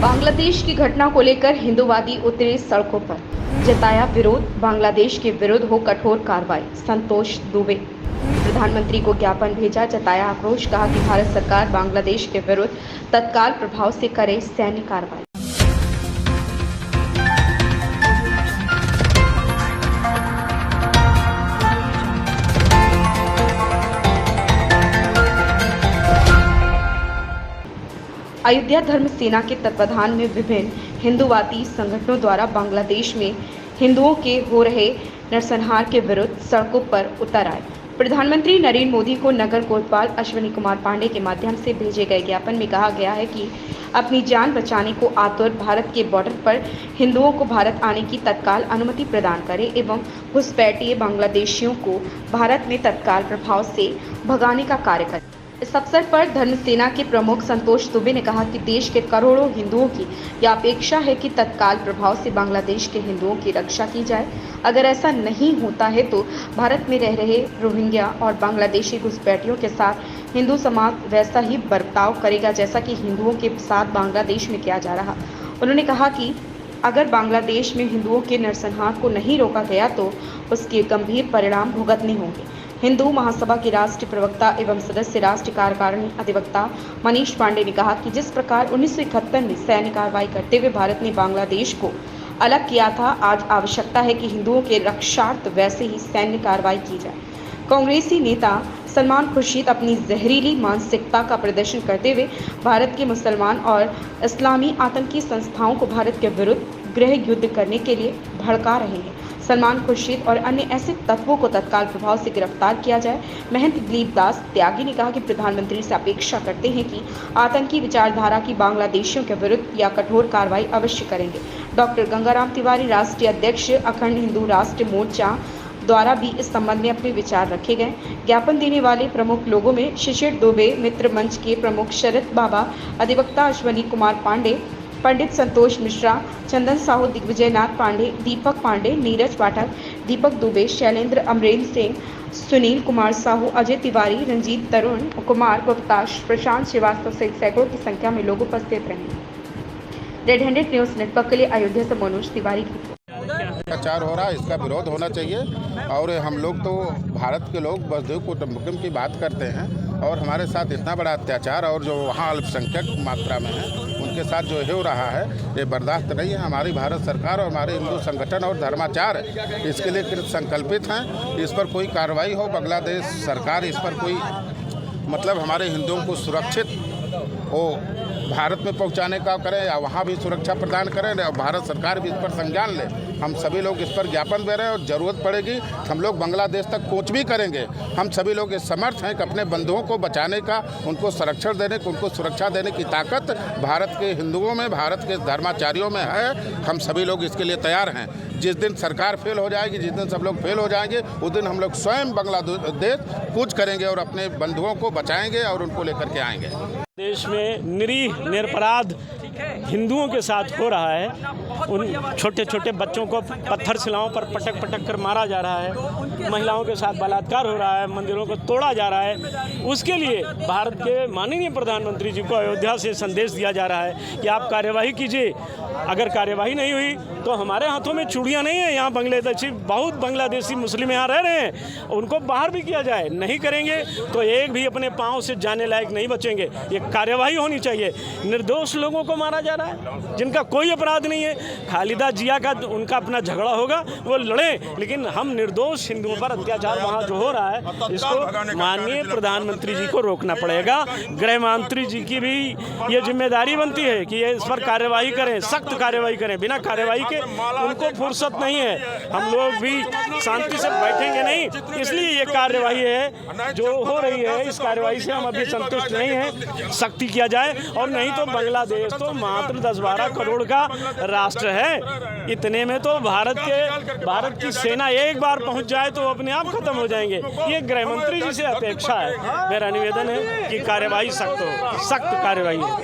बांग्लादेश की घटना को लेकर हिंदूवादी उतरे सड़कों पर, जताया विरोध। बांग्लादेश के विरुद्ध हो कठोर कार्रवाई। संतोष दुबे। प्रधानमंत्री को ज्ञापन भेजा, जताया आक्रोश। कहा कि भारत सरकार बांग्लादेश के विरुद्ध तत्काल प्रभाव से करे सैन्य कार्रवाई। अयोध्या धर्म सेना के तत्वाधान में विभिन्न हिंदूवादी संगठनों द्वारा बांग्लादेश में हिंदुओं के हो रहे नरसंहार के विरुद्ध सड़कों पर उतर आए। प्रधानमंत्री नरेंद्र मोदी को नगर कोतवाल अश्विनी कुमार पांडे के माध्यम से भेजे गए ज्ञापन में कहा गया है कि अपनी जान बचाने को आतुर भारत के बॉर्डर पर हिंदुओं को भारत आने की तत्काल अनुमति प्रदान करे एवं घुसपैठिए बांग्लादेशियों को भारत में तत्काल प्रभाव से भगाने का कार्य करे। इस अवसर पर धर्म सेना के प्रमुख संतोष दुबे ने कहा कि देश के करोड़ों हिंदुओं की यह अपेक्षा है कि तत्काल प्रभाव से बांग्लादेश के हिंदुओं की रक्षा की जाए। अगर ऐसा नहीं होता है तो भारत में रह रहे रोहिंग्या और बांग्लादेशी घुसपैठियों के साथ हिंदू समाज वैसा ही बर्ताव करेगा जैसा कि हिंदुओं के साथ बांग्लादेश में किया जा रहा। उन्होंने कहा कि अगर बांग्लादेश में हिंदुओं के नरसंहार को नहीं रोका गया तो उसके गंभीर परिणाम भुगतने होंगे। हिंदू महासभा के राष्ट्रीय प्रवक्ता एवं सदस्य राष्ट्रीय कार्यकारिणी अधिवक्ता मनीष पांडे ने कहा कि जिस प्रकार 1971 में सैन्य कार्रवाई करते हुए भारत ने बांग्लादेश को अलग किया था, आज आवश्यकता है कि हिंदुओं के रक्षार्थ वैसे ही सैन्य कार्रवाई की जाए। कांग्रेसी नेता सलमान खुर्शीद अपनी जहरीली मानसिकता का प्रदर्शन करते हुए भारत के मुसलमान और इस्लामी आतंकी संस्थाओं को भारत के विरुद्ध गृह युद्ध करने के लिए भड़का रहे हैं। सलमान खुर्शीद और अन्य ऐसे तत्वों को तत्काल प्रभाव से गिरफ्तार किया जाए। महंत दिलीप दास त्यागी ने कहा कि प्रधानमंत्री से अपेक्षा करते हैं कि आतंकी विचारधारा की बांग्लादेशियों के विरुद्ध या कठोर कार्रवाई अवश्य करेंगे। डॉक्टर गंगाराम तिवारी राष्ट्रीय अध्यक्ष अखंड हिंदू राष्ट्र मोर्चा द्वारा भी इस संबंध में अपने विचार रखे गए। ज्ञापन देने वाले प्रमुख लोगों में शिशिर दुबे, मित्र मंच के प्रमुख शरद बाबा, अधिवक्ता अश्विनी कुमार पांडे, पंडित संतोष मिश्रा, चंदन साहू, दिग्विजय नाथ पांडे, दीपक पांडे, नीरज पाठक, दीपक दुबे, शैलेंद्र, अमरेंद्र सिंह, सुनील कुमार साहू, अजय तिवारी, रंजीत तरुण कुमार गुप्ता, प्रशांत श्रीवास्तव सहित सैकड़ों की संख्या में लोग उपस्थित रहे। रेड हैंडेड न्यूज नेटवर्क के लिए अयोध्या से मनोज तिवारी की रिपोर्ट। अत्याचार हो रहा है, इसका विरोध होना चाहिए। और हम लोग तो भारत के लोग वसुधैव कुटुंबकम की बात करते हैं और हमारे साथ इतना बड़ा अत्याचार और जो वहाँ अल्पसंख्यक मात्रा में है उनके साथ जो हो रहा है ये बर्दाश्त नहीं है। हमारी भारत सरकार और हमारे हिंदू संगठन और धर्माचार इसके लिए कृत संकल्पित हैं। इस पर कोई कार्रवाई हो, बांग्लादेश सरकार इस पर कोई मतलब हमारे हिंदुओं को सुरक्षित हो भारत में पहुंचाने का करें या वहाँ भी सुरक्षा प्रदान करें और भारत सरकार भी इस पर संज्ञान ले। हम सभी लोग इस पर ज्ञापन दे रहे हैं और ज़रूरत पड़ेगी हम लोग बांग्लादेश तक कूच भी करेंगे। हम सभी लोग इस समर्थ हैं कि अपने बंधुओं को बचाने का, उनको संरक्षण देने को, उनको सुरक्षा देने की ताकत भारत के हिंदुओं में, भारत के धर्माचार्यों में है। हम सभी लोग इसके लिए तैयार हैं। जिस दिन सरकार फेल हो जाएगी, जिस दिन सब लोग फेल हो जाएंगे, उस दिन हम लोग स्वयं बांग्लादेश कूच करेंगे और अपने बंधुओं को बचाएंगे और उनको लेकर के आएंगे। देश में निरीह निरपराध हिंदुओं के साथ हो रहा है। उन छोटे छोटे बच्चों को पत्थर शिलाओं पर पटक पटक कर मारा जा रहा है, महिलाओं के साथ बलात्कार हो रहा है, मंदिरों को तोड़ा जा रहा है। उसके लिए भारत के माननीय प्रधानमंत्री जी को अयोध्या से संदेश दिया जा रहा है कि आप कार्यवाही कीजिए। अगर कार्यवाही नहीं हुई तो हमारे हाथों में चूड़ियाँ नहीं है। यहाँ बहुत बांग्लादेशी मुस्लिम यहाँ रह रहे हैं, उनको बाहर भी किया जाए। नहीं करेंगे तो एक भी अपने पाँव से जाने लायक नहीं बचेंगे। ये कार्यवाही होनी चाहिए। निर्दोष लोगों को मारा जा रहा है जिनका कोई अपराध नहीं है। खालिदा जिया का उनका अपना झगड़ा होगा, वो लड़ें, लेकिन हम निर्दोष हिंदुओं पर अत्याचार वहाँ जो हो रहा है इसको माननीय प्रधानमंत्री जी को रोकना पड़ेगा। गृह मंत्री जी की भी ये जिम्मेदारी बनती है कि ये इस पर कार्यवाही करें, सख्त कार्यवाही करें। बिना कार्यवाही के उनको फुर्सत नहीं है। हम लोग भी शांति से बैठेंगे नहीं। इसलिए ये कार्यवाही है जो हो रही है, इस कार्यवाही से हम अभी संतुष्ट नहीं हैं। सख्ती किया जाए और नहीं तो बांग्लादेश तो मात्र 10-12 करोड़ का राष्ट्र है। इतने में तो भारत की सेना एक बार पहुंच जाए तो अपने आप खत्म हो जाएंगे। ये गृह मंत्री जी से अपेक्षा है। मेरा निवेदन है कि कार्यवाही सख्त हो, सख्त कार्यवाही हो।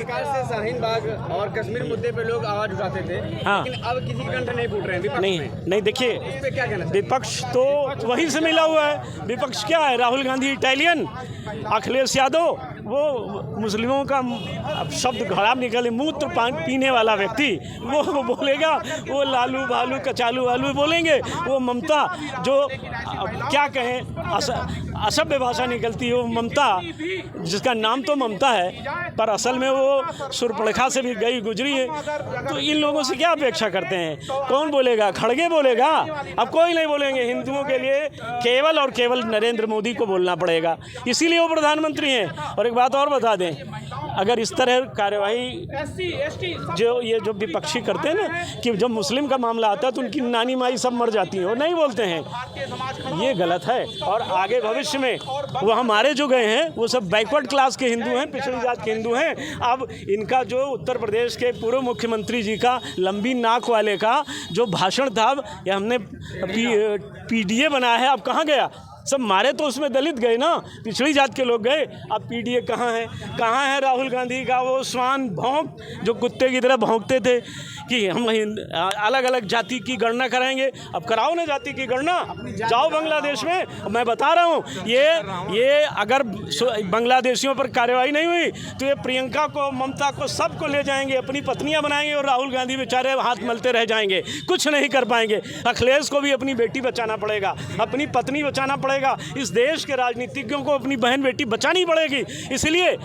शाहीन बाग और कश्मीर मुद्दे पे लोग आवाज उठाते थे, हाँ, लेकिन अब किसी के कंठ नहीं फूट रहे हैं। नहीं देखिए, क्या कहना, विपक्ष तो वहीं से मिला हुआ है। विपक्ष क्या है? राहुल गांधी इटालियन, अखिलेश यादव वो मुस्लिमों का अब शब्द खराब निकले, मूत्र पीने वाला व्यक्ति वो बोलेगा, वो लालू भालू कचालू वालू बोलेंगे, वो ममता जो क्या कहें असभ्य भाषा निकलती है, वो ममता जिसका नाम तो ममता है पर असल में वो सुरपड़खा से भी गई गुजरी है। तो इन लोगों से क्या अपेक्षा करते हैं? कौन बोलेगा? खड़गे बोलेगा? अब कोई नहीं बोलेंगे। हिंदुओं के लिए केवल और केवल नरेंद्र मोदी को बोलना पड़ेगा, इसीलिए वो प्रधानमंत्री हैं। और एक बात और बता दें, अगर इस तरह कार्यवाही जो विपक्षी करते हैं ना कि जब मुस्लिम का मामला आता है तो उनकी नानी माई सब मर जाती हैं, वो नहीं बोलते हैं, ये गलत है। और आगे भविष्य में वो हमारे जो गए हैं वो सब बैकवर्ड क्लास के हिंदू हैं, पिछड़ी जात के हिंदू हैं। अब इनका जो उत्तर प्रदेश के पूर्व मुख्यमंत्री जी का लंबी नाक वाले का जो भाषण था, ये हमने पीडीए बनाया है, अब कहाँ गया? सब मारे तो उसमें दलित गए ना, पिछड़ी जात के लोग गए। अब पीडीए कहाँ है? कहाँ है राहुल गांधी का वो श्वान भौंक जो कुत्ते की तरह भौंकते थे कि हम अलग अलग जाति की गणना कराएंगे? अब कराओ ना जाति की गणना, जाओ बांग्लादेश में। मैं बता रहा हूँ, ये अगर बांग्लादेशियों पर कार्रवाई नहीं हुई तो ये प्रियंका को, ममता को, सबको ले जाएंगे, अपनी पत्नियाँ बनाएंगे और राहुल गांधी बेचारे हाथ मलते रह जाएंगे, कुछ नहीं कर पाएंगे। अखिलेश को भी अपनी बेटी बचाना पड़ेगा, अपनी पत्नी बचाना पड़ेगा, इस देश के राजनीतिज्ञों को अपनी बहन बेटी बचानी पड़ेगी, इसलिए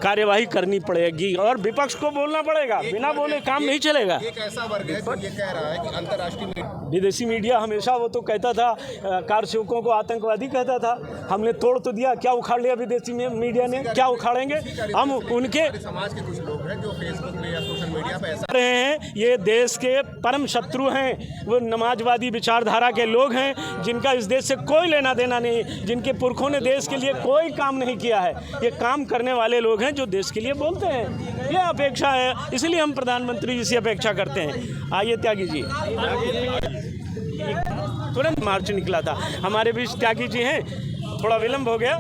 कार्यवाही करनी पड़ेगी और विपक्ष को बोलना पड़ेगा, बिना बोले काम नहीं चलेगा। एक ऐसा वर्ग है जो ये कह रहा है कि अंतर्राष्ट्रीय विदेशी मीडिया हमेशा वो तो कहता था कारसेवकों को आतंकवादी कहता था, हमने तोड़ तो दिया, क्या उखाड़ लिया विदेशी मीडिया ने? क्या उखाड़ेंगे हम? उनके समाज के कुछ लोग हैं जो फेसबुक पे या सोशल मीडिया पे ऐसा रहे हैं, ये देश के परम शत्रु हैं, वो नमाजवादी विचारधारा के लोग हैं जिनका इस देश से कोई लेना देना नहीं, जिनके पुरखों ने देश के लिए कोई काम नहीं किया है। ये काम करने वाले लोग हैं जो देश के लिए बोलते हैं, ये अपेक्षा है, इसलिए हम प्रधानमंत्री जी से अपेक्षा करते हैं। आइए त्यागी जी, तुरंत मार्च निकला था, हमारे बीच त्यागी जी हैं, थोड़ा विलम्ब हो गया।